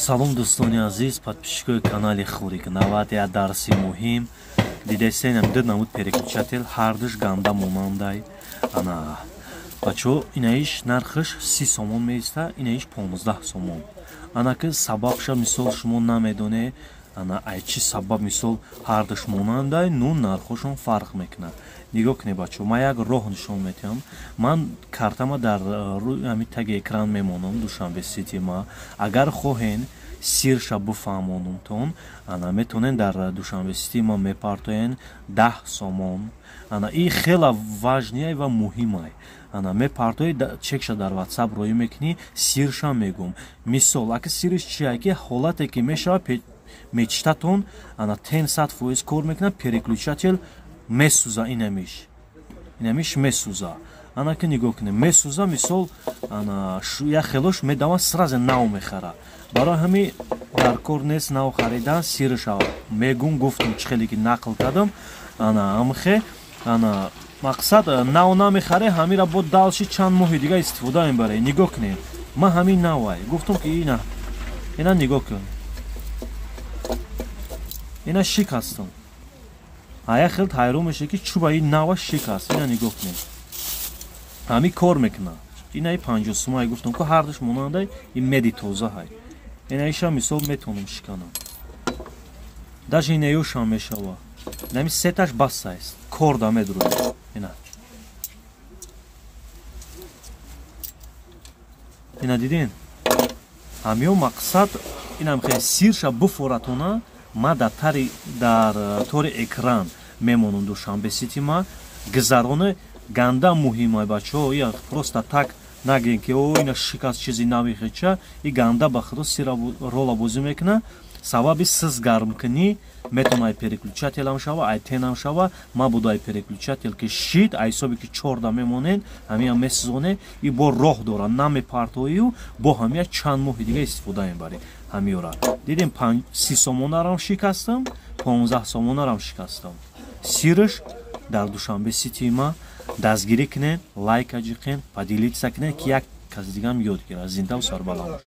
Салом дӯстони азиз, подписчикои канали Хурик. Навбати дарси муҳим. Дидестен ду намуд переключатель ҳардуш ганда монандай. Ана бачо инаиш нархш 30 сомон меиста, инаиш 15 сомон. Ана ки сабабша мисол шумо намедоне, ана ай чи сабаб мисол ҳардуш монандай, ну нархошон фарқ мекунад. Нигоҳ кунед бачо, ман як роҳ нишон метиҳам. Ман картама дар рӯи ҳамин таги экран мемонам, Душанбе Сити ма. Агар хоҳен сирша буфаҳмонумтон, ана метонен дар Душанбе Сити ма мепартоен 10 сомон. Ана и хела важнияй ва муҳимай. Ана мепартои чекша дар WhatsApp роӣ мекунӣ, сирша мегум. Мисол, аки сириш чия ки ҳолате ки мешава мечтатон, ана 100% кор мекунад, переключатель месуза инамиш месуза. Ана ки нигоҳ кунед, месуза мисол ана я хелош медава сразу нав мехара. Барои ҳами дар кор нест нав харидан, сирша мегум, гуфтум чӣ хеле ки нақл кардам. Ана амхе ана мақсад нав намехаре, ҳамира бо далши чанд моҳи дига истифода мебаре. Нигоҳ кунед, ман ҳамин навай гуфтум ки ина нигоҳ кун, ина шикастам. Ая хелт ҳайрон меша ки чуба ин нава шикаст. Ина нигоҳ кунед, ҳами кор мекунад. Ина 50 сомай гуфтум ки ҳардуш монандай, ин меди тоза ҳай. Ина иша мисол метонам шиканам. Даже ина ёшам мешава. Нами сеташ басаист. Кор да медруд. Ина дидин? Ҳамиё мақсад инам хе сирша буфоратона. Ма дар тори экран мемонам Душанбе Сити ма. Гузароне ганда муҳимай бачо. Я просто так нагин ки о ина шикаст чизи навихеча. И ганда ба худо сира рола бозӣ мекуна. Сабаби сиз гарм кунӣ метона ай переключателам шава, ай тенам шава. Ма буду ай переключател ки шид, ай ҳисоби ки 14 мемонен, ҳамия месузоне и бо роҳ дора, намепартоию, бо ҳамия чанд моҳи дига истифода мебарӣ ҳамиёра. Дидем 30 сомонарам шикастам, 15 сомонарам шикастам. Сирш дар Душанбе Сити ма дастгирӣ кунед, лайк аҷиқен, поделитса кунед ки як каси дигам ёд гирад. Зиндаву сарбаланд.